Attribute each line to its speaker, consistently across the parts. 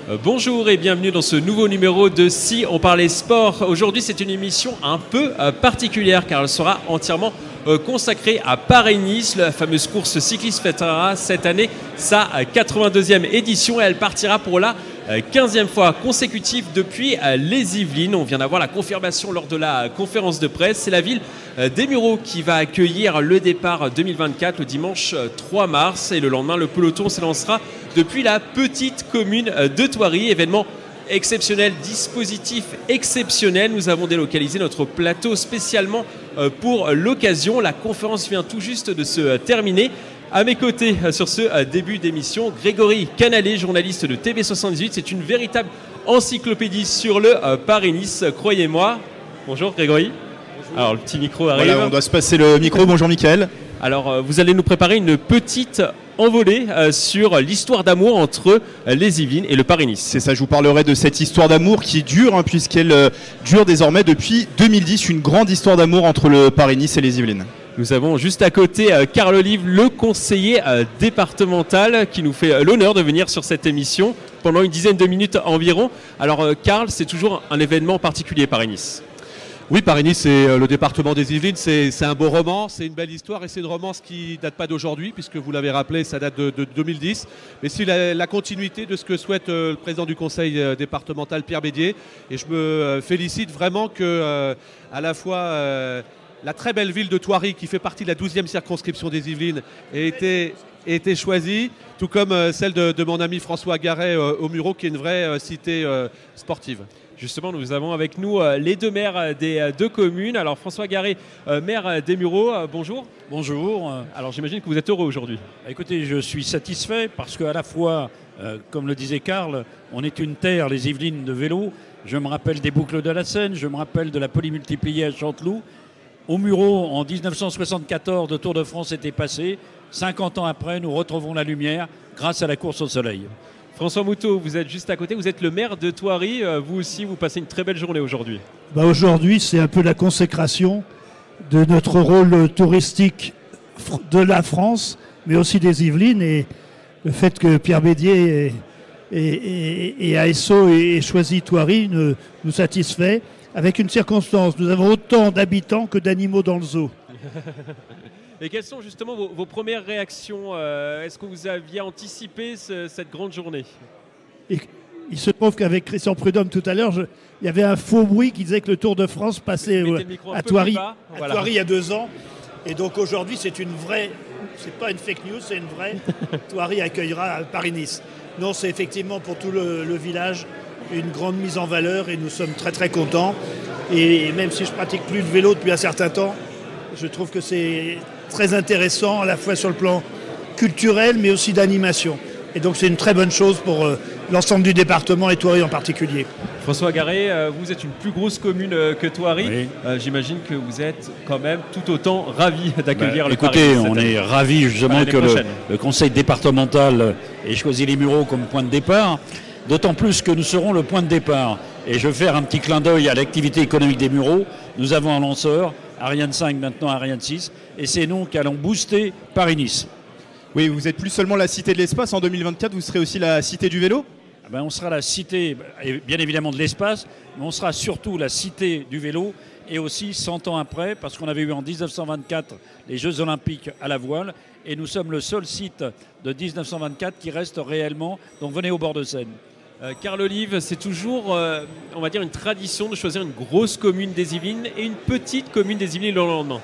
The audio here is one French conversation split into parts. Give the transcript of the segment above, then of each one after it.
Speaker 1: Bonjour et bienvenue dans ce nouveau numéro de Si on parlait sport. Aujourd'hui, c'est une émission un peu particulière car elle sera entièrement consacrée à Paris-Nice. La fameuse course cycliste fêtera cette année sa 82e édition et elle partira pour la 15e fois consécutive depuis les Yvelines. On vient d'avoir la confirmation lors de la conférence de presse. C'est la ville des Mureaux qui va accueillir le départ 2024 le dimanche 3 mars. Et le lendemain, le peloton s'élancera depuis la petite commune de Thoiry. Événement exceptionnel, dispositif exceptionnel. Nous avons délocalisé notre plateau spécialement pour l'occasion. La conférence vient tout juste de se terminer. À mes côtés, sur ce début d'émission, Grégory Canalé, journaliste de TV78. C'est une véritable encyclopédie sur le Paris-Nice, croyez-moi. Bonjour Grégory. Bonjour. Alors le petit micro arrive.
Speaker 2: Voilà, on doit se passer le micro. Bonjour Mickaël.
Speaker 1: Alors vous allez nous préparer une petite envolée sur l'histoire d'amour entre les Yvelines et le Paris-Nice.
Speaker 2: C'est ça, je vous parlerai de cette histoire d'amour qui dure, puisqu'elle dure désormais depuis 2010. Une grande histoire d'amour entre le Paris-Nice et les Yvelines.
Speaker 1: Nous avons juste à côté Carl Olive, le conseiller départemental, qui nous fait l'honneur de venir sur cette émission pendant une dizaine de minutes environ. Alors Carl, c'est toujours un événement particulier Paris-Nice.
Speaker 3: Oui, Paris-Nice, c'est le département des Yvelines, c'est un beau roman, c'est une belle histoire et c'est une romance qui ne date pas d'aujourd'hui, puisque vous l'avez rappelé, ça date de 2010. Mais c'est la continuité de ce que souhaite le président du conseil départemental, Pierre Bédier. Et je me félicite vraiment que, à la fois, la très belle ville de Thoiry, qui fait partie de la 12e circonscription des Yvelines, ait été choisie, tout comme celle de mon ami François Garret aux Mureaux, qui est une vraie cité sportive.
Speaker 1: Justement, nous avons avec nous les deux maires des deux communes. Alors François Garret, maire des Mureaux, bonjour.
Speaker 4: Bonjour.
Speaker 1: Alors j'imagine que vous êtes heureux aujourd'hui.
Speaker 4: Écoutez, je suis satisfait parce qu'à la fois, comme le disait Karl, on est une terre, les Yvelines, de vélo. Je me rappelle des boucles de la Seine, je me rappelle de la polymultipliée à Chanteloup. Aux Mureaux, en 1974, le Tour de France était passé. 50 ans après, nous retrouvons la lumière grâce à la course au soleil.
Speaker 1: François Moutot, vous êtes juste à côté, vous êtes le maire de Thoiry. Vous aussi, vous passez une très belle journée aujourd'hui.
Speaker 5: Aujourd'hui, c'est un peu la consécration de notre rôle touristique de la France, mais aussi des Yvelines. Et le fait que Pierre Bédier et ASO aient choisi Thoiry nous satisfait. Avec une circonstance, nous avons autant d'habitants que d'animaux dans le zoo.
Speaker 1: Et quelles sont justement vos premières réactions? Est-ce que vous aviez anticipé cette grande journée?
Speaker 5: Il se trouve qu'avec Christian Prudhomme tout à l'heure, il y avait un faux bruit qui disait que le Tour de France passait à Thoiry, voilà. À Thoiry il y a 2 ans. Et donc aujourd'hui, c'est une vraie, c'est pas une fake news, c'est une vraie. Thoiry accueillera Paris-Nice. Non, c'est effectivement pour tout le village une grande mise en valeur et nous sommes très très contents. Et même si je pratique plus de vélo depuis un certain temps, je trouve que c'est très intéressant à la fois sur le plan culturel mais aussi d'animation. Et donc c'est une très bonne chose pour l'ensemble du département et Thoiry en particulier.
Speaker 1: François Garret, vous êtes une plus grosse commune que Thoiry. Oui. J'imagine que vous êtes quand même tout autant ravi d'accueillir le
Speaker 4: Écoutez,
Speaker 1: Paris.
Speaker 4: On est ravis justement que le conseil départemental ait choisi les Mureaux comme point de départ. D'autant plus que nous serons le point de départ. Et je veux faire un petit clin d'œil à l'activité économique des Mureaux. Nous avons un lanceur, Ariane 5, maintenant Ariane 6. Et c'est nous qui allons booster Paris-Nice.
Speaker 2: Oui, vous n'êtes plus seulement la cité de l'espace. En 2024, vous serez aussi la cité du vélo.
Speaker 4: On sera la cité, bien évidemment, de l'espace, mais on sera surtout la cité du vélo. Et aussi 100 ans après, parce qu'on avait eu en 1924 les Jeux Olympiques à la voile. Et nous sommes le seul site de 1924 qui reste réellement. Donc venez au bord de Seine.
Speaker 1: Carl Olive, c'est toujours, on va dire, une tradition de choisir une grosse commune des Yvelines et une petite commune des Yvelines le lendemain.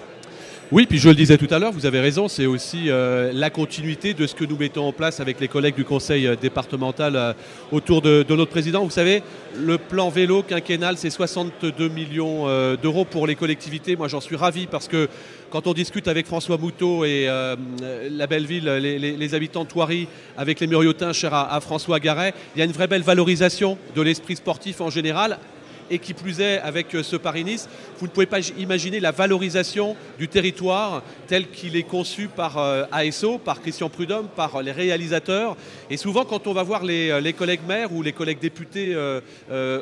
Speaker 3: Oui, puis je le disais tout à l'heure, vous avez raison, c'est aussi la continuité de ce que nous mettons en place avec les collègues du conseil départemental autour de notre président. Vous savez, le plan vélo quinquennal, c'est 62 millions d'euros pour les collectivités. Moi, j'en suis ravi parce que quand on discute avec François Moutot et la belle ville, les habitants de Thoiry, avec les Muriotins, chers à François Garret, il y a une vraie belle valorisation de l'esprit sportif en général. Et qui plus est, avec ce Paris-Nice, vous ne pouvez pas imaginer la valorisation du territoire tel qu'il est conçu par ASO, par Christian Prudhomme, par les réalisateurs. Et souvent, quand on va voir les collègues maires ou les collègues députés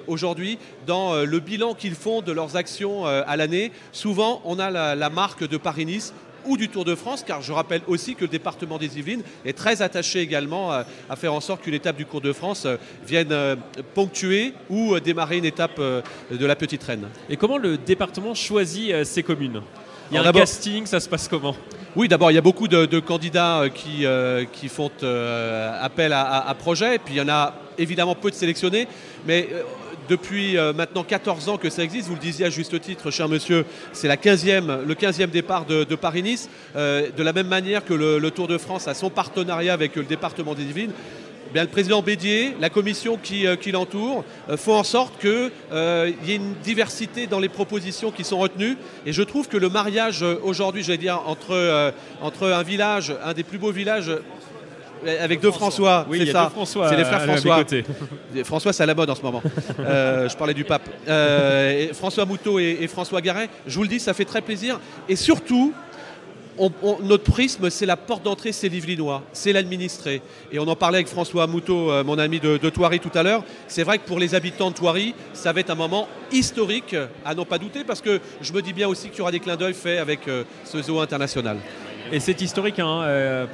Speaker 3: aujourd'hui, dans le bilan qu'ils font de leurs actions à l'année, souvent, on a la marque de Paris-Nice ou du Tour de France, car je rappelle aussi que le département des Yvelines est très attaché également à faire en sorte qu'une étape du Tour de France vienne ponctuer ou démarrer une étape de la Petite Reine.
Speaker 1: Et comment le département choisit ses communes? Il y a un casting, ça se passe comment?
Speaker 3: Oui, d'abord, il y a beaucoup de candidats qui font appel à projet, et puis il y en a évidemment peu de sélectionnés, mais depuis maintenant 14 ans que ça existe, vous le disiez à juste titre, cher monsieur, c'est le 15e départ de Paris-Nice, de la même manière que le Tour de France a son partenariat avec le département des Yvelines. Bien, le président Bédier, la commission qui l'entoure, font en sorte qu'il y ait une diversité dans les propositions qui sont retenues. Et je trouve que le mariage aujourd'hui, j'allais dire, entre un village, un des plus beaux villages, avec deux François,
Speaker 1: oui,
Speaker 3: c'est ça, c'est les frères François. François, c'est à la mode en ce moment. Je parlais du pape. François Moutot et François Garet, je vous le dis, ça fait très plaisir. Et surtout, notre prisme, c'est la porte d'entrée, c'est l'Yvelinois, c'est l'administré. Et on en parlait avec François Moutot, mon ami de Thoiry tout à l'heure. C'est vrai que pour les habitants de Thoiry, ça va être un moment historique, à n'en pas douter, parce que je me dis bien aussi qu'il y aura des clins d'œil faits avec ce zoo international.
Speaker 1: Et c'est historique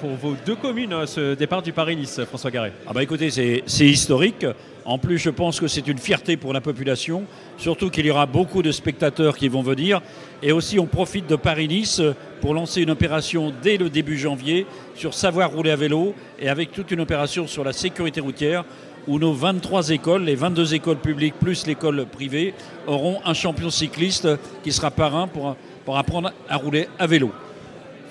Speaker 1: pour vos deux communes, ce départ du Paris-Nice, François Garet.
Speaker 4: Ah bah écoutez, c'est historique. En plus, je pense que c'est une fierté pour la population, surtout qu'il y aura beaucoup de spectateurs qui vont venir. Et aussi, on profite de Paris-Nice pour lancer une opération dès le début janvier sur savoir rouler à vélo et avec toute une opération sur la sécurité routière où nos 23 écoles, les 22 écoles publiques plus l'école privée, auront un champion cycliste qui sera parrain pour apprendre à rouler à vélo.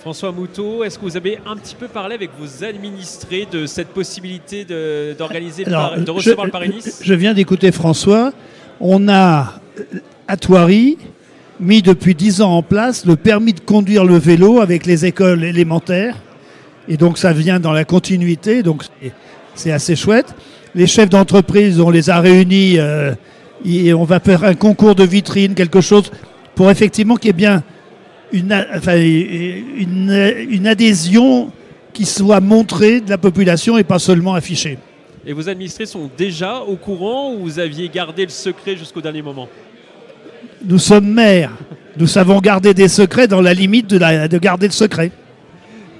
Speaker 1: François Moutot, est-ce que vous avez un petit peu parlé avec vos administrés de cette possibilité d'organiser, de recevoir le Paris-Nice?
Speaker 5: Je viens d'écouter François. On a, à Thoiry, mis depuis 10 ans en place le permis de conduire le vélo avec les écoles élémentaires. Et donc ça vient dans la continuité, donc c'est assez chouette. Les chefs d'entreprise, on les a réunis et on va faire un concours de vitrine, quelque chose pour effectivement qu'il y ait bien une adhésion qui soit montrée de la population et pas seulement affichée.
Speaker 1: Et vos administrés sont déjà au courant ou vous aviez gardé le secret jusqu'au dernier moment?
Speaker 5: Nous sommes maires. Nous savons garder des secrets dans la limite de garder le secret.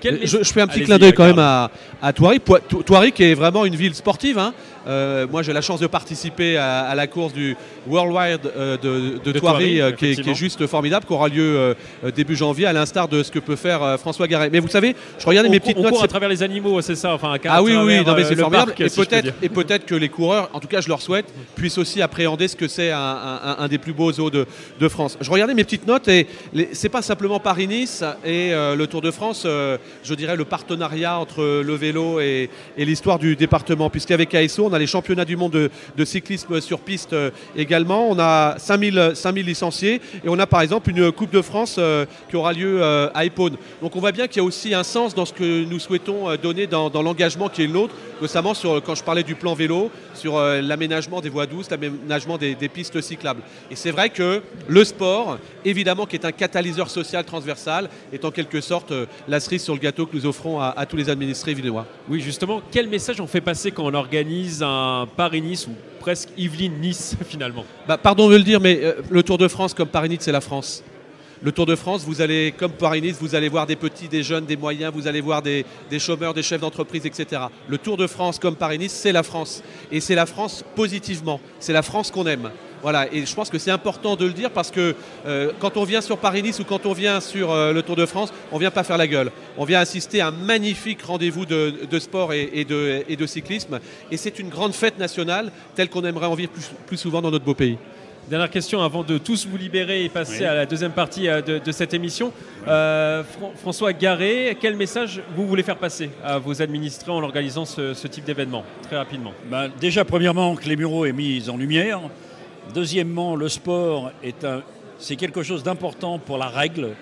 Speaker 3: Je fais un petit clin d'œil quand même à Thoiry. Thoiry qui est vraiment une ville sportive. Hein. Moi j'ai la chance de participer à la course du Worldwide de Thoiry qui est juste formidable, qui aura lieu début janvier à l'instar de ce que peut faire François Garet. Mais vous savez, je regardais mes petites notes.
Speaker 1: On court à travers les animaux, c'est ça, enfin,
Speaker 3: ah oui, non, mais c'est formidable. Et peut-être que les coureurs, en tout cas je leur souhaite, puissent aussi appréhender ce que c'est un des plus beaux zoos de France. Je regardais mes petites notes et c'est pas simplement Paris-Nice et le Tour de France, je dirais le partenariat entre le vélo et l'histoire du département, puisqu'avec ASO, on a les championnats du monde de cyclisme sur piste également. On a 5000 licenciés et on a par exemple une Coupe de France qui aura lieu à Épône. Donc on voit bien qu'il y a aussi un sens dans ce que nous souhaitons donner dans l'engagement qui est le nôtre, notamment quand je parlais du plan vélo, sur l'aménagement des voies douces, l'aménagement des pistes cyclables. Et c'est vrai que le sport, évidemment, qui est un catalyseur social transversal, est en quelque sorte la cerise sur le gâteau que nous offrons à tous les administrés yvelinois.
Speaker 1: Oui, justement, quel message on fait passer quand on organise un Paris-Nice ou presque Yvelines-Nice finalement?
Speaker 3: Pardon de le dire, mais le Tour de France comme Paris-Nice, c'est la France. Le Tour de France, vous allez, comme Paris-Nice, vous allez voir des petits, des jeunes, des moyens, vous allez voir des chômeurs, des chefs d'entreprise, etc. Le Tour de France, comme Paris-Nice, c'est la France. Et c'est la France positivement. C'est la France qu'on aime. Voilà, et je pense que c'est important de le dire parce que quand on vient sur Paris-Nice ou quand on vient sur le Tour de France, on ne vient pas faire la gueule. On vient assister à un magnifique rendez-vous de sport et de cyclisme. Et c'est une grande fête nationale telle qu'on aimerait en vivre plus souvent dans notre beau pays.
Speaker 1: Dernière question avant de tous vous libérer et passer à la deuxième partie de cette émission. François Garet, quel message vous voulez faire passer à vos administrés en organisant ce type d'événement, très rapidement?
Speaker 4: Déjà, premièrement, que les Mureaux est mis en lumière. Deuxièmement, le sport c'est quelque chose d'important pour la règle.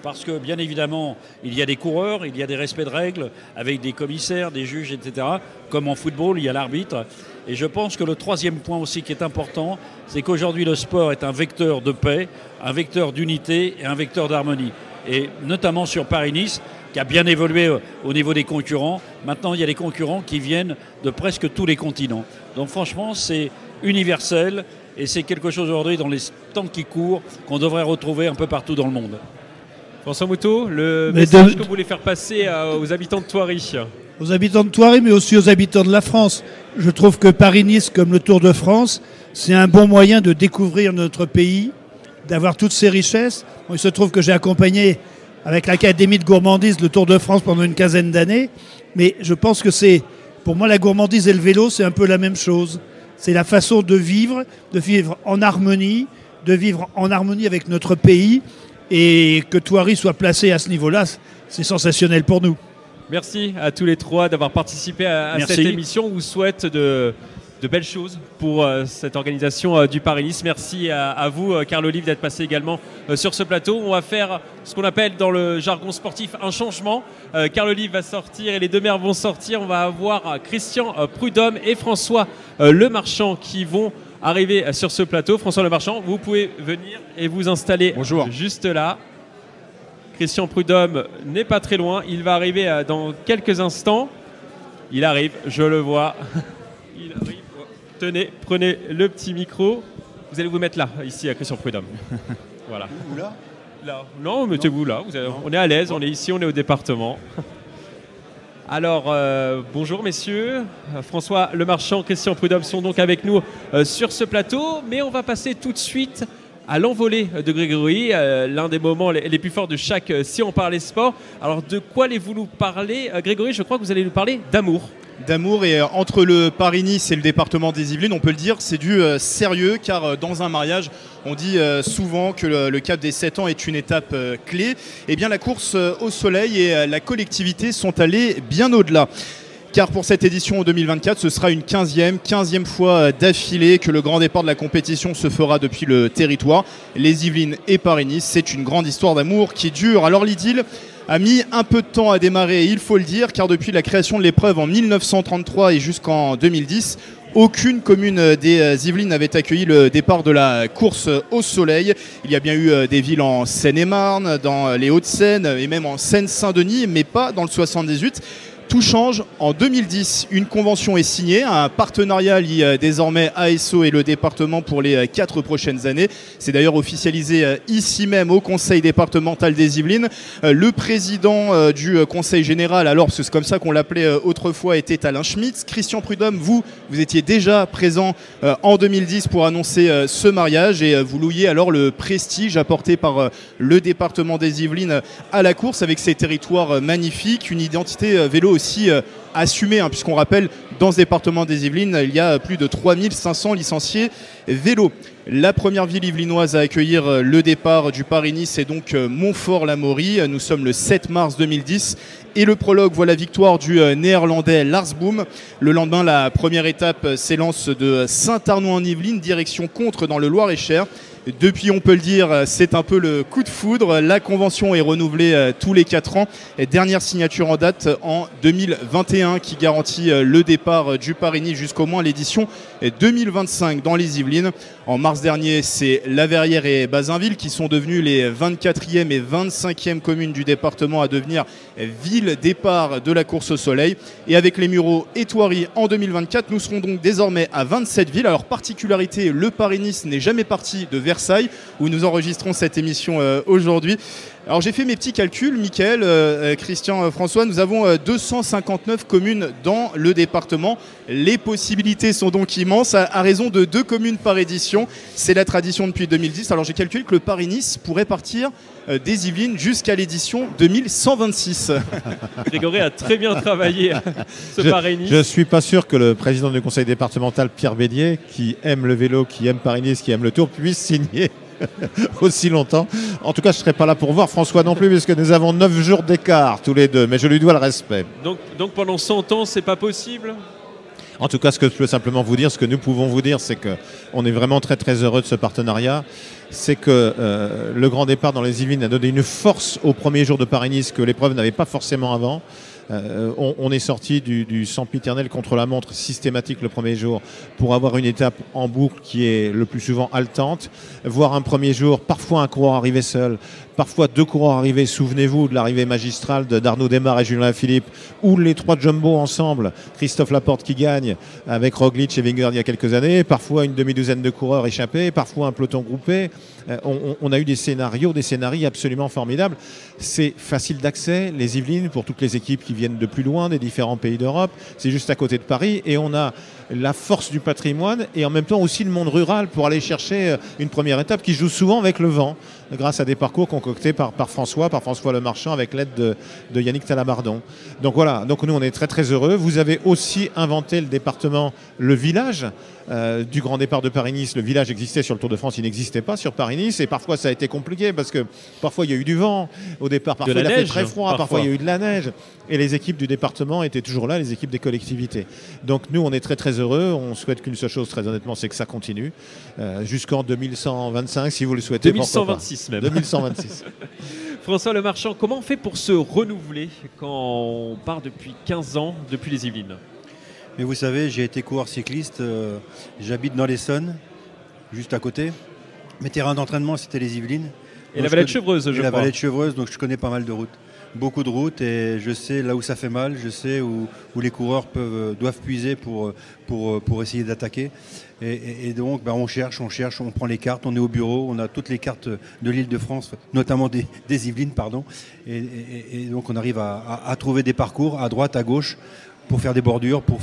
Speaker 4: Parce que bien évidemment, il y a des coureurs, il y a des respects de règles avec des commissaires, des juges, etc. Comme en football, il y a l'arbitre. Et je pense que le troisième point aussi qui est important, c'est qu'aujourd'hui le sport est un vecteur de paix, un vecteur d'unité et un vecteur d'harmonie. Et notamment sur Paris-Nice, qui a bien évolué au niveau des concurrents. Maintenant, il y a des concurrents qui viennent de presque tous les continents. Donc franchement, c'est universel et c'est quelque chose aujourd'hui dans les temps qui courent qu'on devrait retrouver un peu partout dans le monde.
Speaker 1: François Moutot, le message que vous voulez faire passer aux habitants de Thoiry.
Speaker 5: Aux habitants de Thoiry, mais aussi aux habitants de la France. Je trouve que Paris-Nice, comme le Tour de France, c'est un bon moyen de découvrir notre pays, d'avoir toutes ses richesses. Bon, il se trouve que j'ai accompagné avec l'Académie de gourmandise le Tour de France pendant une quinzaine d'années, mais je pense que pour moi, la gourmandise et le vélo, c'est un peu la même chose. C'est la façon de vivre en harmonie, avec notre pays, et que Thoiry soit placé à ce niveau-là, c'est sensationnel pour nous.
Speaker 1: Merci à tous les trois d'avoir participé à cette émission. On vous souhaite de belles choses pour cette organisation du Paris-Nice. Merci à vous, Carl Olive, d'être passé également sur ce plateau. On va faire ce qu'on appelle dans le jargon sportif un changement. Carl Olive va sortir et les deux maires vont sortir. On va avoir Christian Prudhomme et François Lemarchand qui vont arriver sur ce plateau. François Lemarchand, vous pouvez venir et vous installer juste là. Christian Prudhomme n'est pas très loin. Il va arriver dans quelques instants. Il arrive, je le vois. Il arrive. Tenez, prenez le petit micro. Vous allez vous mettre là, ici, à Christian Prudhomme. Voilà.
Speaker 2: Ou là ?
Speaker 1: Là. Non, mettez-vous là. On est à l'aise, on est ici, on est au département. Alors, bonjour messieurs. François Lemarchand, Christian Prudhomme sont donc avec nous sur ce plateau. Mais on va passer tout de suite à l'envolée de Grégory, l'un des moments les plus forts de chaque Si on parlait sport. Alors, de quoi allez-vous nous parler, Grégory? Je crois que vous allez nous parler d'amour.
Speaker 2: D'amour, et entre le Paris-Nice et le département des Yvelines, on peut le dire, c'est du sérieux, car dans un mariage, on dit souvent que le cap des 7 ans est une étape clé. Eh bien, la course au soleil et la collectivité sont allées bien au-delà. Car pour cette édition en 2024, ce sera une 15e fois d'affilée que le grand départ de la compétition se fera depuis le territoire. Les Yvelines et Paris-Nice, c'est une grande histoire d'amour qui dure. Alors l'idylle a mis un peu de temps à démarrer, il faut le dire, car depuis la création de l'épreuve en 1933 et jusqu'en 2010, aucune commune des Yvelines n'avait accueilli le départ de la course au soleil. Il y a bien eu des villes en Seine-et-Marne, dans les Hauts-de-Seine et même en Seine-Saint-Denis, mais pas dans le 78. Tout change en 2010. Une convention est signée, un partenariat lie désormais ASO et le département pour les 4 prochaines années. C'est d'ailleurs officialisé ici même au conseil départemental des Yvelines. Le président du conseil général, alors parce que c'est comme ça qu'on l'appelait autrefois, était Alain Schmitz. Christian Prudhomme, vous étiez déjà présent en 2010 pour annoncer ce mariage et vous louiez alors le prestige apporté par le département des Yvelines à la course avec ses territoires magnifiques, une identité vélo aussi assumé, puisqu'on rappelle, dans ce département des Yvelines, il y a plus de 3500 licenciés vélo. La première ville yvelinoise à accueillir le départ du Paris-Nice est donc Montfort-l'Amaury. Nous sommes le 7 mars 2010 et le prologue voit la victoire du néerlandais Lars Boom. Le lendemain, la première étape s'élance de Saint-Arnaud-en-Yvelines, direction Contres dans le Loir-et-Cher. Depuis, on peut le dire, c'est un peu le coup de foudre. La convention est renouvelée tous les 4 ans. Et dernière signature en date en 2021 qui garantit le départ du Paris-Nice jusqu'au moins l'édition 2025 dans les Yvelines. En mars dernier, c'est La Verrière et Bazinville qui sont devenus les 24e et 25e communes du département à devenir ville départ de la course au soleil. Et avec les Mureaux et Thoiry en 2024, nous serons donc désormais à 27 villes. Alors, particularité, le Paris-Nice n'est jamais parti de Versailles, où nous enregistrons cette émission aujourd'hui. Alors j'ai fait mes petits calculs, Mickaël, Christian, François, nous avons 259 communes dans le département. Les possibilités sont donc immenses, à raison de 2 communes par édition. C'est la tradition depuis 2010. Alors j'ai calculé que le Paris-Nice pourrait partir des Yvelines jusqu'à l'édition 2126.
Speaker 1: Grégory a très bien travaillé ce Paris-Nice.
Speaker 6: Je ne suis pas sûr que le président du conseil départemental, Pierre Bélier, qui aime le vélo, qui aime Paris-Nice, qui aime le Tour, puisse signer aussi longtemps. En tout cas, je ne serai pas là pour voir François non plus, puisque nous avons 9 jours d'écart tous les deux, mais je lui dois le respect.
Speaker 1: Donc pendant 100 ans, c'est pas possible?
Speaker 6: En tout cas, ce que je peux simplement vous dire, ce que nous pouvons vous dire, c'est qu'on est vraiment très très heureux de ce partenariat. C'est que le grand départ dans les Yvelines a donné une force au premier jour de Paris-Nice que l'épreuve n'avait pas forcément avant. On est sorti du sempiternel contre la montre systématique le premier jour pour avoir une étape en boucle qui est le plus souvent haletante, voir un premier jour parfois un coureur arriver seul, parfois 2 coureurs arrivés, souvenez-vous de l'arrivée magistrale d'Arnaud Desmar et Julien Philippe, ou les 3 jumbo ensemble, Christophe Laporte qui gagne avec Roglic et Vingegaard il y a quelques années, parfois une demi-douzaine de coureurs échappés, parfois un peloton groupé. On a eu des scénarios absolument formidables. C'est facile d'accès, les Yvelines, pour toutes les équipes qui viennent de plus loin, des différents pays d'Europe. C'est juste à côté de Paris et on a la force du patrimoine et en même temps aussi le monde rural pour aller chercher une première étape qui joue souvent avec le vent, grâce à des parcours concoctés par François Lemarchand avec l'aide de Yannick Talamardon. Donc voilà, donc nous on est très très heureux. Vous avez aussi inventé le département, le village du grand départ de Paris-Nice. Le village existait sur le Tour de France, il n'existait pas sur Paris-Nice et parfois ça a été compliqué parce que parfois il y a eu du vent au départ, parfois il a fait très froid, parfois il y a eu de la neige et les équipes du département étaient toujours là, les équipes des collectivités. Donc nous on est très très heureux, on souhaite qu'une seule chose très honnêtement, c'est que ça continue jusqu'en 2125 si vous le souhaitez.
Speaker 1: 2126 même.
Speaker 6: 2126.
Speaker 1: François Lemarchand, comment on fait pour se renouveler quand on part depuis 15 ans depuis les Yvelines?
Speaker 7: Mais vous savez, j'ai été coureur cycliste, j'habite dans l'Essonne, juste à côté. Mes terrains d'entraînement, c'était les Yvelines.
Speaker 1: Et la vallée de Chevreuse, je crois.
Speaker 7: La vallée de Chevreuse, donc je connais pas mal de routes. Beaucoup de routes et je sais là où ça fait mal, je sais où les coureurs doivent puiser pour essayer d'attaquer. Et donc on cherche, on prend les cartes, on est au bureau, on a toutes les cartes de l'Île-de-France, notamment des Yvelines, pardon. Et donc on arrive à trouver des parcours à droite, à gauche, pour faire des bordures, pour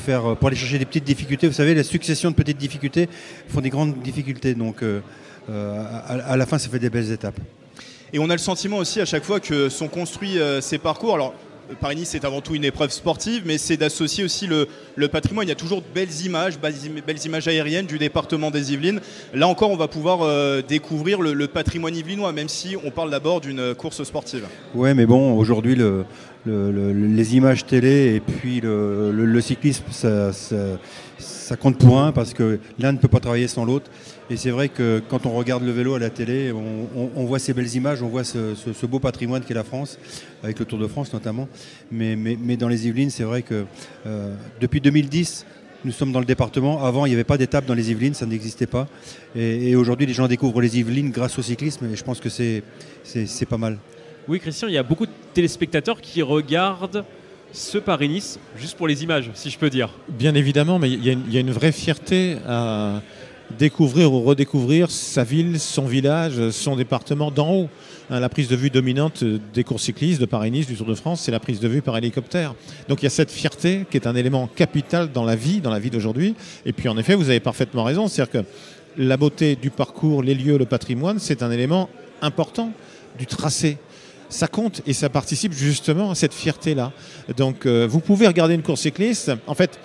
Speaker 7: aller chercher des petites difficultés. Vous savez, la succession de petites difficultés font des grandes difficultés. Donc à la fin, ça fait des belles étapes.
Speaker 2: Et on a le sentiment aussi à chaque fois que sont construits ces parcours. Alors, Paris-Nice, c'est avant tout une épreuve sportive, mais c'est d'associer aussi le patrimoine. Il y a toujours de belles images aériennes du département des Yvelines. Là encore, on va pouvoir découvrir le patrimoine yvelinois, même si on parle d'abord d'une course sportive.
Speaker 7: Ouais, mais bon, aujourd'hui, les images télé et puis le cyclisme, ça compte pour un, parce que l'un ne peut pas travailler sans l'autre. Et c'est vrai que quand on regarde le vélo à la télé, on voit ces belles images, on voit ce beau patrimoine qu'est la France, avec le Tour de France notamment. Mais dans les Yvelines, c'est vrai que depuis 2010, nous sommes dans le département. Avant, il n'y avait pas d'étape dans les Yvelines, ça n'existait pas. Et aujourd'hui, les gens découvrent les Yvelines grâce au cyclisme, et je pense que c'est pas mal. Oui,
Speaker 1: Christian, il y a beaucoup de téléspectateurs qui regardent ce Paris-Nice juste pour les images, si je peux dire.
Speaker 6: Bien évidemment, mais il y a une vraie fierté à découvrir ou redécouvrir sa ville, son village, son département d'en haut. La prise de vue dominante des courses cyclistes de Paris-Nice, du Tour de France, c'est la prise de vue par hélicoptère. Donc il y a cette fierté qui est un élément capital dans la vie d'aujourd'hui. Et puis en effet, vous avez parfaitement raison, c'est-à-dire que la beauté du parcours, les lieux, le patrimoine, c'est un élément important du tracé. Ça compte et ça participe justement à cette fierté-là. Donc vous pouvez regarder une course cycliste. En fait,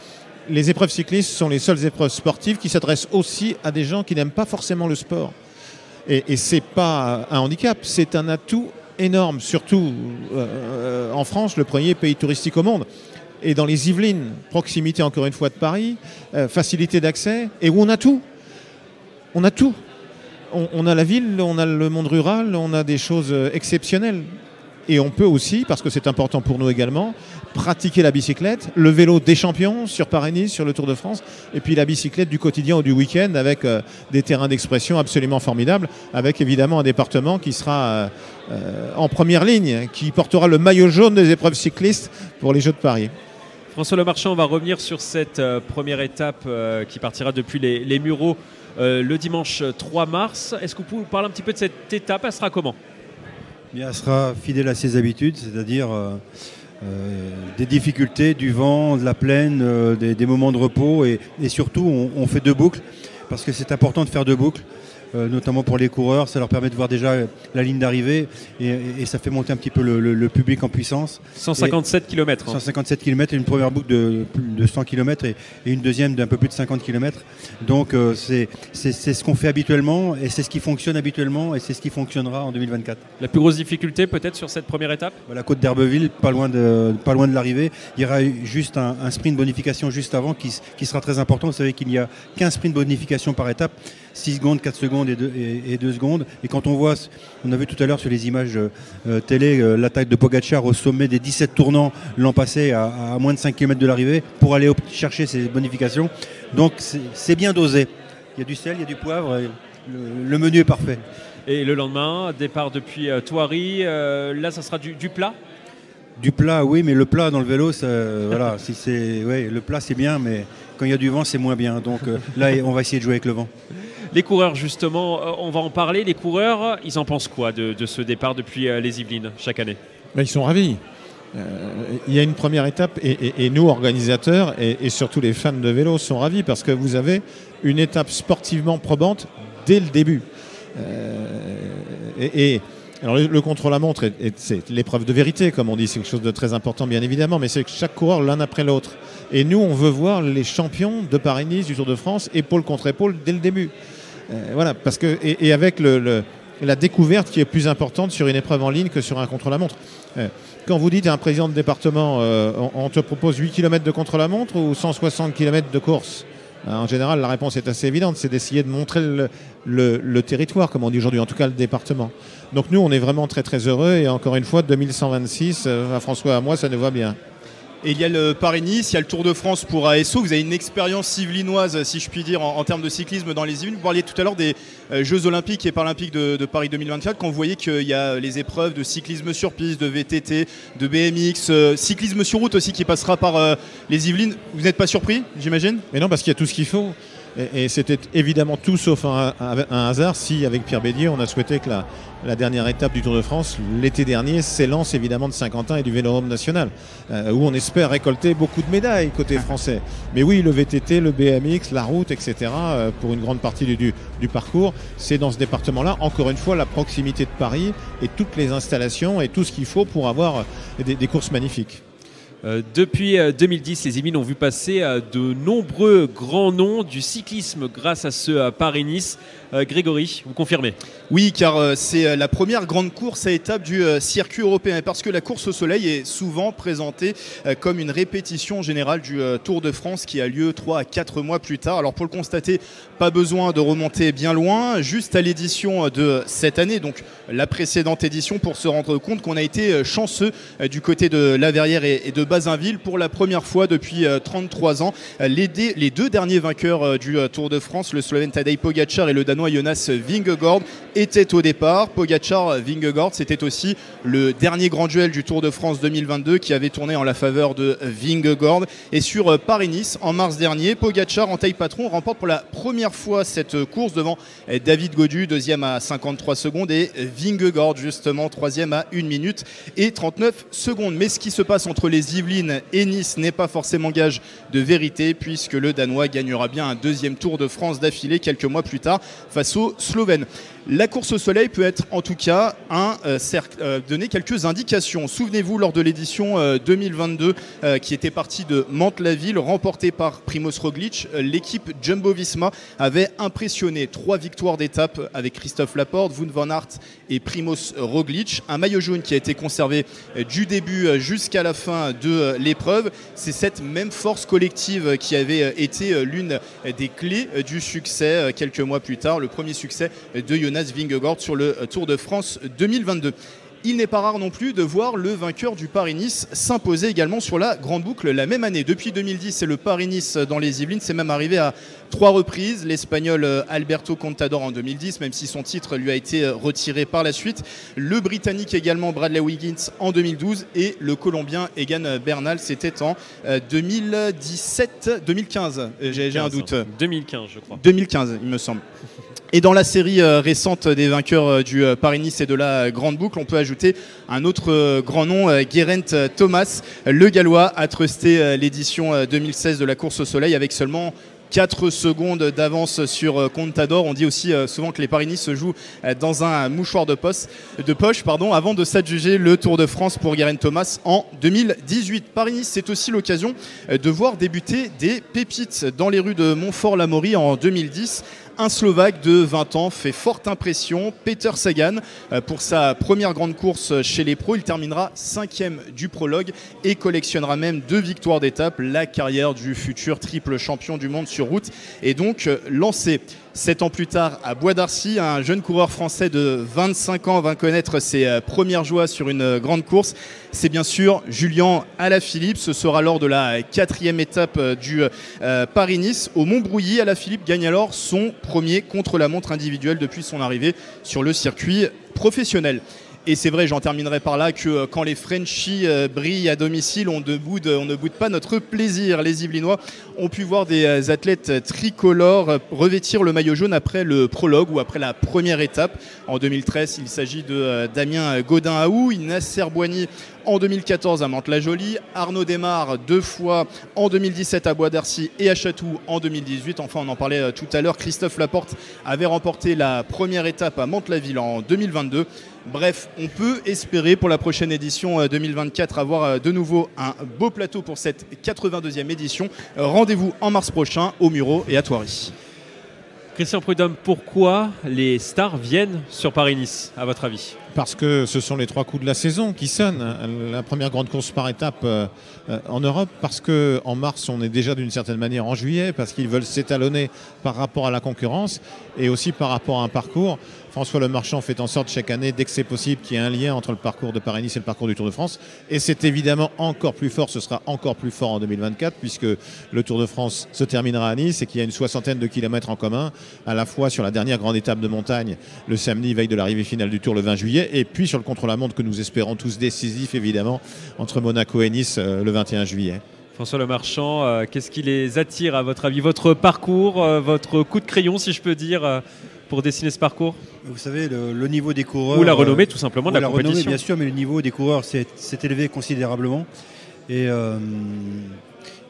Speaker 6: les épreuves cyclistes sont les seules épreuves sportives qui s'adressent aussi à des gens qui n'aiment pas forcément le sport. Et ce n'est pas un handicap, c'est un atout énorme, surtout en France, le premier pays touristique au monde. Et dans les Yvelines, proximité encore une fois de Paris, facilité d'accès, et où on a tout. On a tout. On a la ville, on a le monde rural, on a des choses exceptionnelles. Et on peut aussi, parce que c'est important pour nous également, pratiquer la bicyclette, le vélo des champions sur Paris-Nice, sur le Tour de France, et puis la bicyclette du quotidien ou du week-end avec des terrains d'expression absolument formidables, avec évidemment un département qui sera en première ligne, qui portera le maillot jaune des épreuves cyclistes pour les Jeux de Paris.
Speaker 1: François Lemarchand, on va revenir sur cette première étape qui partira depuis les Mureaux le dimanche 3 mars. Est-ce que vous pouvez nous parler un petit peu de cette étape? Elle sera comment?
Speaker 7: Elle sera fidèle à ses habitudes, c'est-à-dire des difficultés, du vent, de la plaine, des moments de repos et surtout on fait 2 boucles parce que c'est important de faire 2 boucles. Notamment pour les coureurs, ça leur permet de voir déjà la ligne d'arrivée et ça fait monter un petit peu le public en puissance.
Speaker 1: 157 km.
Speaker 7: 157 km et une première boucle de 100 km et une deuxième d'un peu plus de 50 km. Donc c'est ce qu'on fait habituellement et c'est ce qui fonctionne habituellement et c'est ce qui fonctionnera en 2024.
Speaker 1: La plus grosse difficulté peut-être sur cette première étape?
Speaker 7: La côte d'Herbeville, pas loin de l'arrivée. Il y aura juste un sprint bonification juste avant qui sera très important. Vous savez qu'il n'y a qu'un sprint bonification par étape. 6 secondes, 4 secondes et 2 secondes. Et quand on voit, on a vu tout à l'heure sur les images télé, l'attaque de Pogacar au sommet des 17 tournants l'an passé à moins de 5 km de l'arrivée pour aller chercher ces bonifications. Donc c'est bien dosé. Il y a du sel, il y a du poivre, et le menu est parfait.
Speaker 1: Et le lendemain, départ depuis Thoiry. Là, ça sera du plat.
Speaker 7: Du plat, oui, mais le plat dans le vélo, voilà, si le plat c'est bien, mais quand il y a du vent, c'est moins bien. Donc là, on va essayer de jouer avec le vent.
Speaker 1: Les coureurs, justement, on va en parler. Les coureurs, ils en pensent quoi de ce départ depuis les Yvelines chaque année?
Speaker 6: Ils sont ravis. Il y a une première étape et nous, organisateurs, et surtout les fans de vélo, sont ravis parce que vous avez une étape sportivement probante dès le début. Alors le contre-la-montre, c'est l'épreuve de vérité, comme on dit, c'est quelque chose de très important, bien évidemment, mais c'est que chaque coureur l'un après l'autre. Et nous, on veut voir les champions de Paris-Nice, du Tour de France, épaule contre épaule, dès le début. Voilà, parce que, et avec la découverte qui est plus importante sur une épreuve en ligne que sur un contre-la-montre. Quand vous dites à un président de département, on te propose 8 km de contre-la-montre ou 160 km de course? En général, la réponse est assez évidente, c'est d'essayer de montrer le territoire, comme on dit aujourd'hui, en tout cas le département. Donc nous, on est vraiment très très heureux et encore une fois, 2126, à François, à moi, ça nous va bien.
Speaker 2: Et il y a le Paris-Nice, il y a le Tour de France pour ASO. Vous avez une expérience yvelinoise, si je puis dire, en termes de cyclisme dans les Yvelines. Vous parliez tout à l'heure des Jeux Olympiques et Paralympiques de Paris 2024. Quand vous voyez qu'il y a les épreuves de cyclisme sur piste, de VTT, de BMX, cyclisme sur route aussi qui passera par les Yvelines, vous n'êtes pas surpris, j'imagine?
Speaker 6: Mais non, parce qu'il y a tout ce qu'il faut. Et c'était évidemment tout sauf un hasard si, avec Pierre Bédier, on a souhaité que la dernière étape du Tour de France, l'été dernier, s'élance évidemment de Saint-Quentin et du Vélodrome national, où on espère récolter beaucoup de médailles côté français. Mais oui, le VTT, le BMX, la route, etc., pour une grande partie du parcours, c'est dans ce département-là, encore une fois, la proximité de Paris et toutes les installations et tout ce qu'il faut pour avoir des courses magnifiques.
Speaker 1: Depuis 2010, les Yvelines ont vu passer de nombreux grands noms du cyclisme grâce à ce Paris-Nice. Grégory, vous confirmez?
Speaker 2: Oui, car c'est la première grande course à étapes du circuit européen. Parce que la course au soleil est souvent présentée comme une répétition générale du Tour de France qui a lieu 3 à 4 mois plus tard. Alors pour le constater, pas besoin de remonter bien loin, juste à l'édition de cette année, donc la précédente édition, pour se rendre compte qu'on a été chanceux du côté de La Verrière et de Bazainville pour la première fois depuis 33 ans. Les deux derniers vainqueurs du Tour de France, le Slovène Tadej Pogačar et le Danois Jonas Vingegaard, étaient au départ. Pogačar-Vingegaard, c'était aussi le dernier grand duel du Tour de France 2022 qui avait tourné en la faveur de Vingegaard. Et sur Paris-Nice, en mars dernier, Pogačar en taille patron remporte pour la première fois cette course devant David Gaudu, deuxième à 53 secondes, et Vingegaard, justement, troisième à 1 minute et 39 secondes. Mais ce qui se passe entre les Yvelines et Nice n'est pas forcément gage de vérité, puisque le Danois gagnera bien un deuxième Tour de France d'affilée quelques mois plus tard face aux Slovènes. La course au soleil peut être en tout cas donner quelques indications. Souvenez-vous, lors de l'édition 2022 qui était partie de Mantes-la-Ville, remportée par Primož Roglič, l'équipe Jumbo-Visma avait impressionné. 3 victoires d'étape avec Christophe Laporte, Wout van Aert et Primož Roglič. Un maillot jaune qui a été conservé du début jusqu'à la fin de l'épreuve. C'est cette même force collective qui avait été l'une des clés du succès quelques mois plus tard. Le premier succès de Jonas Vingegaard sur le Tour de France 2022. Il n'est pas rare non plus de voir le vainqueur du Paris-Nice s'imposer également sur la Grande Boucle la même année. Depuis 2010, c'est le Paris-Nice dans les Yvelines. C'est même arrivé à 3 reprises. L'Espagnol Alberto Contador en 2010, même si son titre lui a été retiré par la suite. Le Britannique également Bradley Wiggins en 2012. Et le Colombien Egan Bernal, c'était en 2015. J'ai un doute.
Speaker 1: 2015, je crois.
Speaker 2: 2015, il me semble. Et dans la série récente des vainqueurs du Paris-Nice et de la Grande Boucle, on peut ajouter un autre grand nom, Geraint Thomas. Le Gallois a trusté l'édition 2016 de la course au soleil avec seulement 4 secondes d'avance sur Contador. On dit aussi souvent que les Paris-Nice se jouent dans un mouchoir de poche avant de s'adjuger le Tour de France pour Geraint Thomas en 2018. Paris-Nice, c'est aussi l'occasion de voir débuter des pépites dans les rues de Montfort-l'Amaury en 2010. Un Slovaque de 20 ans fait forte impression, Peter Sagan. Pour sa première grande course chez les pros, il terminera 5e du prologue et collectionnera même 2 victoires d'étape. La carrière du futur triple champion du monde sur sur route est donc lancée. 7 ans plus tard, à Bois d'Arcy, un jeune coureur français de 25 ans va connaître ses premières joies sur une grande course. C'est bien sûr Julian Alaphilippe. Ce sera lors de la 4e étape du Paris-Nice. Au Montbrouilly, Alaphilippe gagne alors son premier contre-la-montre individuel depuis son arrivée sur le circuit professionnel. Et c'est vrai, j'en terminerai par là, que quand les Frenchies brillent à domicile, on ne boude pas notre plaisir. Les Yvelinois ont pu voir des athlètes tricolores revêtir le maillot jaune après le prologue ou après la première étape. En 2013, il s'agit de Damien Godin-Aou, Nasser Boigny en 2014 à Mantes-la-Jolie, Arnaud Desmar 2 fois en 2017 à Bois d'Arcy et à Chatou en 2018. Enfin, on en parlait tout à l'heure, Christophe Laporte avait remporté la première étape à Mantes-la-Ville en 2022. Bref, on peut espérer pour la prochaine édition 2024 avoir de nouveau un beau plateau pour cette 82e édition. Rendez-vous en mars prochain au Mureau et à Thoiry.
Speaker 1: Christian Prudhomme, pourquoi les stars viennent sur Paris-Nice, à votre avis ?
Speaker 6: Parce que ce sont les 3 coups de la saison qui sonnent. La première grande course par étape en Europe, parce qu'en mars, on est déjà d'une certaine manière en juillet, parce qu'ils veulent s'étalonner par rapport à la concurrence et aussi par rapport à un parcours. François Lemarchand fait en sorte chaque année, dès que c'est possible, qu'il y ait un lien entre le parcours de Paris-Nice et le parcours du Tour de France. Et c'est évidemment encore plus fort, ce sera encore plus fort en 2024, puisque le Tour de France se terminera à Nice et qu'il y a une 60aine de kilomètres en commun, à la fois sur la dernière grande étape de montagne, le samedi, veille de l'arrivée finale du Tour le 20 juillet, et puis sur le contre-la-montre que nous espérons tous décisif, évidemment, entre Monaco et Nice le 21 juillet.
Speaker 1: François Lemarchand, qu'est-ce qui les attire à votre avis ? Votre parcours, votre coup de crayon, si je peux dire, pour dessiner ce parcours ?
Speaker 7: Vous savez, le niveau des coureurs...
Speaker 1: Ou la renommée, tout simplement, de la compétition.
Speaker 7: Renommée, bien sûr, mais le niveau des coureurs s'est élevé considérablement. Et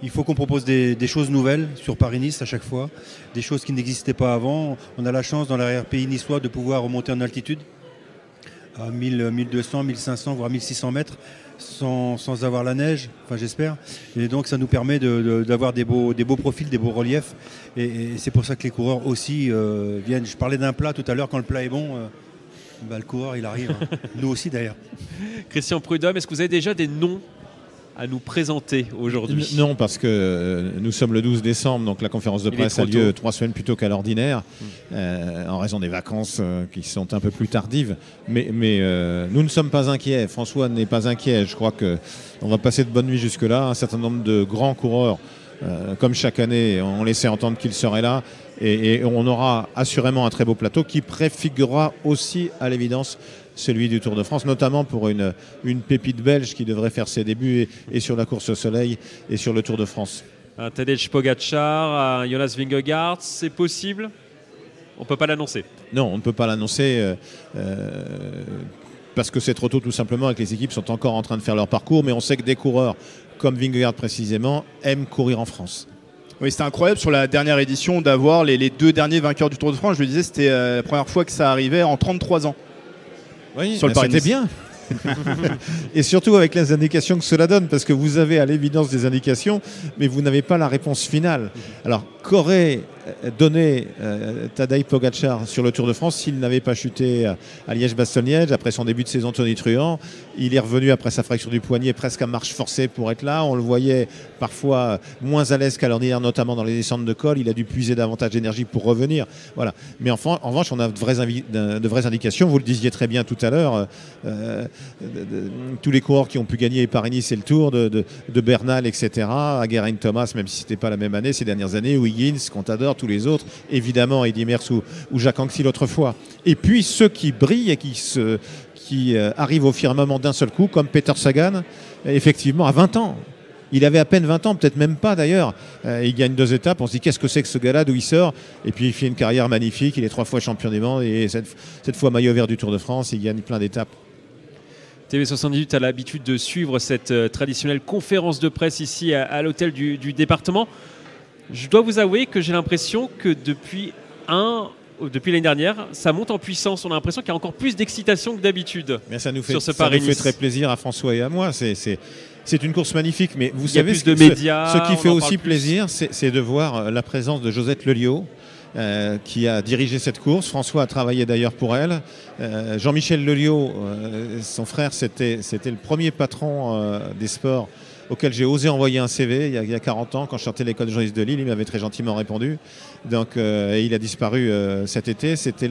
Speaker 7: il faut qu'on propose des choses nouvelles sur Paris-Nice à chaque fois, des choses qui n'existaient pas avant. On a la chance, dans l'arrière-pays niçois, de pouvoir remonter en altitude à 1200, 1500, voire 1600 mètres, sans avoir la neige, enfin j'espère. Et donc ça nous permet d'avoir des beaux profils, des beaux reliefs. Et c'est pour ça que les coureurs aussi viennent. Je parlais d'un plat tout à l'heure, quand le plat est bon, le coureur il arrive. Nous aussi d'ailleurs.
Speaker 1: Christian Prudhomme, est-ce que vous avez déjà des noms à nous présenter aujourd'hui?
Speaker 6: Non, parce que nous sommes le 12 décembre, donc la conférence de presse a lieu 3 semaines plus tôt qu'à l'ordinaire, en raison des vacances qui sont un peu plus tardives. Mais nous ne sommes pas inquiets. François n'est pas inquiet. Je crois qu'on va passer de bonnes nuits jusque-là. Un certain nombre de grands coureurs, comme chaque année, on laissait entendre qu'ils seraient là. Et on aura assurément un très beau plateau qui préfigurera aussi, à l'évidence, celui du Tour de France, notamment pour une pépite belge qui devrait faire ses débuts et sur la course au soleil et sur le Tour de France.
Speaker 1: Un Tadej Pogacar, un Jonas Vingegaard, c'est possible? On ne peut pas l'annoncer.
Speaker 6: Non, on ne peut pas l'annoncer parce que c'est trop tôt tout simplement et que les équipes sont encore en train de faire leur parcours, mais on sait que des coureurs comme Vingegaard précisément aiment courir en France.
Speaker 2: Oui, c'était incroyable sur la dernière édition d'avoir les 2 derniers vainqueurs du Tour de France. Je le disais, c'était la première fois que ça arrivait en 33 ans.
Speaker 6: Oui, sur le Paris-Nice. C'était bien. Et surtout avec les indications que cela donne, parce que vous avez à l'évidence des indications, mais vous n'avez pas la réponse finale. Alors, qu'aurait donné Tadej Pogacar sur le Tour de France s'il n'avait pas chuté à Liège-Bastogne-Liège après son début de saison tonitruant? Il est revenu après sa fracture du poignet presque à marche forcée pour être là. On le voyait parfois moins à l'aise qu'à l'ordinaire, notamment dans les descentes de col. Il a dû puiser davantage d'énergie pour revenir. Voilà. Mais enfin, en revanche, on a de vraies indications. Vous le disiez très bien tout à l'heure. Tous les coureurs qui ont pu gagner Paris-Nice et le Tour, de Bernal, etc., à Geraint Thomas, même si ce n'était pas la même année, ces dernières années, Wiggins, Contador, tous les autres, évidemment, Eddy Merckx ou Jacques Anquetil autrefois. Et puis ceux qui brillent et qui arrivent au firmament d'un seul coup, comme Peter Sagan, effectivement, à 20 ans. Il avait à peine 20 ans, peut-être même pas d'ailleurs. Il gagne 2 étapes, on se dit qu'est-ce que c'est que ce gars-là, d'où il sort? Et puis il fait une carrière magnifique, il est 3 fois champion du monde et cette fois maillot vert du Tour de France, il gagne plein d'étapes.
Speaker 1: TV78 a l'habitude de suivre cette traditionnelle conférence de presse ici à l'hôtel du département. Je dois vous avouer que j'ai l'impression que depuis l'année dernière, ça monte en puissance. On a l'impression qu'il y a encore plus d'excitation que d'habitude sur ce Paris-Nice.
Speaker 6: Ça nous fait très plaisir à François et à moi. C'est une course magnifique, mais vous savez
Speaker 1: ce
Speaker 6: qui fait aussi plaisir, c'est de voir la présence de Josette Leliot, qui a dirigé cette course. François a travaillé d'ailleurs pour elle. Jean-Michel Leliot, son frère, c'était le premier patron des sports auquel j'ai osé envoyer un CV il y a 40 ans quand je sortais de l'école de journaliste de Lille. Il m'avait très gentiment répondu. Donc, et il a disparu cet été. C'était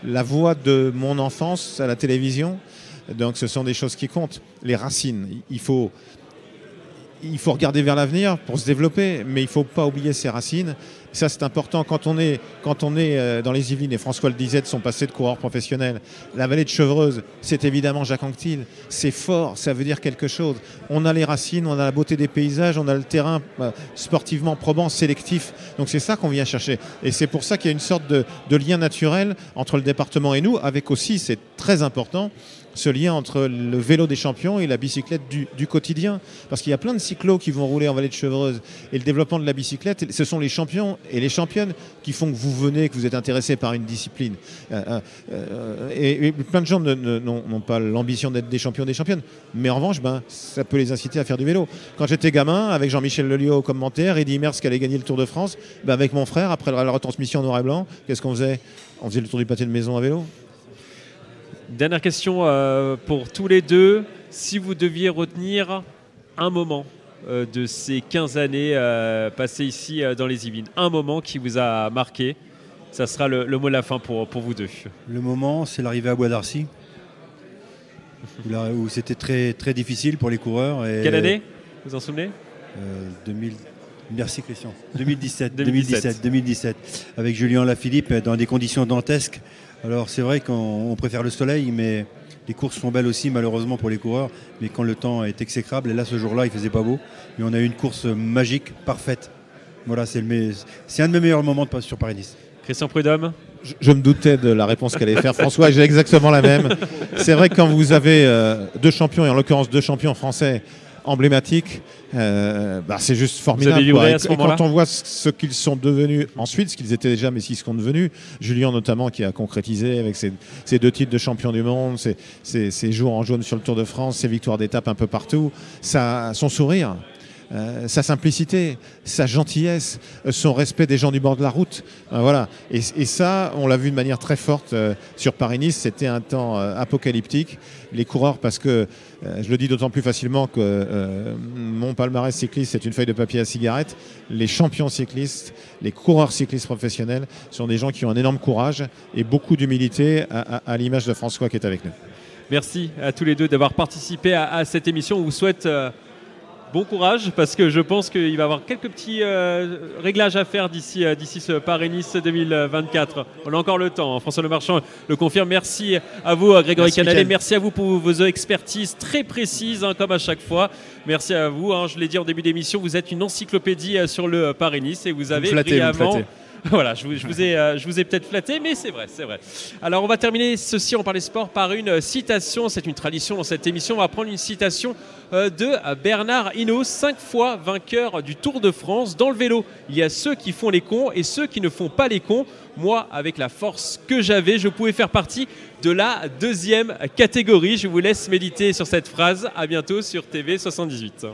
Speaker 6: la voix de mon enfance à la télévision. Donc ce sont des choses qui comptent. Les racines, il faut regarder vers l'avenir pour se développer, mais il ne faut pas oublier ses racines. Ça, c'est important. Quand on est dans les Yvelines, et François le disait, de son passé de coureur professionnel, la vallée de Chevreuse, c'est évidemment Jacques Anquetil. C'est fort, ça veut dire quelque chose. On a les racines, on a la beauté des paysages, on a le terrain sportivement probant, sélectif. Donc c'est ça qu'on vient chercher. Et c'est pour ça qu'il y a une sorte de lien naturel entre le département et nous, avec aussi, c'est très important, ce lien entre le vélo des champions et la bicyclette du quotidien. Parce qu'il y a plein de cyclos qui vont rouler en vallée de Chevreuse. Et le développement de la bicyclette, ce sont les champions et les championnes qui font que vous venez, que vous êtes intéressé par une discipline. Et plein de gens n'ont pas l'ambition d'être des champions, des championnes. Mais en revanche, ça peut les inciter à faire du vélo. Quand j'étais gamin, avec Jean-Michel Lelio au commentaire, Eddy Merckx qui allait gagner le Tour de France, avec mon frère, après la retransmission noir et blanc, qu'est-ce qu'on faisait? On faisait le tour du pâté de maison à vélo.
Speaker 1: Dernière question pour tous les deux. Si vous deviez retenir un moment de ces 15 années passées ici dans les Yvelines, un moment qui vous a marqué, ça sera le mot de la fin pour vous deux.
Speaker 7: Le moment, c'est l'arrivée à Bois d'Arcy, où c'était très, très difficile pour les coureurs. Et
Speaker 1: quelle année? Vous en souvenez?
Speaker 7: 2000. Merci Christian. 2017. Avec Julien Lafilippe dans des conditions dantesques. Alors c'est vrai qu'on préfère le soleil, mais les courses sont belles aussi malheureusement pour les coureurs. Mais quand le temps est exécrable, et là ce jour-là il faisait pas beau, mais on a eu une course magique, parfaite. Voilà, c'est un de mes meilleurs moments sur Paris-Nice.
Speaker 1: Christian Prudhomme.
Speaker 6: Je me doutais de la réponse qu'allait faire François, j'ai exactement la même. C'est vrai que quand vous avez deux champions, et en l'occurrence deux champions français emblématiques, c'est juste formidable.
Speaker 1: Et
Speaker 6: quand on voit ce qu'ils sont devenus ensuite, ce qu'ils étaient déjà, mais ce qu'ils sont devenus, Julien notamment qui a concrétisé avec ses 2 titres de champion du monde, ses jours en jaune sur le Tour de France, ses victoires d'étape un peu partout, son sourire. Sa simplicité, sa gentillesse, son respect des gens du bord de la route. Voilà. Et ça, on l'a vu de manière très forte sur Paris-Nice. C'était un temps apocalyptique. Les coureurs, parce que je le dis d'autant plus facilement que mon palmarès cycliste, c'est une feuille de papier à cigarette. Les champions cyclistes, les coureurs cyclistes professionnels sont des gens qui ont un énorme courage et beaucoup d'humilité à l'image de François qui est avec nous.
Speaker 1: Merci à tous les deux d'avoir participé à cette émission. On vous souhaite bon courage, parce que je pense qu'il va y avoir quelques petits réglages à faire d'ici ce Paris-Nice 2024. On a encore le temps, hein. François Lemarchand le confirme. Merci à vous, Grégory Canalet. Merci à vous pour vos expertises très précises, hein, comme à chaque fois. Merci à vous. Hein. Je l'ai dit en début d'émission, vous êtes une encyclopédie sur le Paris-Nice et vous avez brillamment... Voilà, je vous ai peut-être flatté, mais c'est vrai. Alors, on va terminer ceci, on parlait sport, par une citation. C'est une tradition dans cette émission. On va prendre une citation de Bernard Hinault, 5 fois vainqueur du Tour de France. Dans le vélo, il y a ceux qui font les cons et ceux qui ne font pas les cons. Moi, avec la force que j'avais, je pouvais faire partie de la 2e catégorie. Je vous laisse méditer sur cette phrase. À bientôt sur TV78.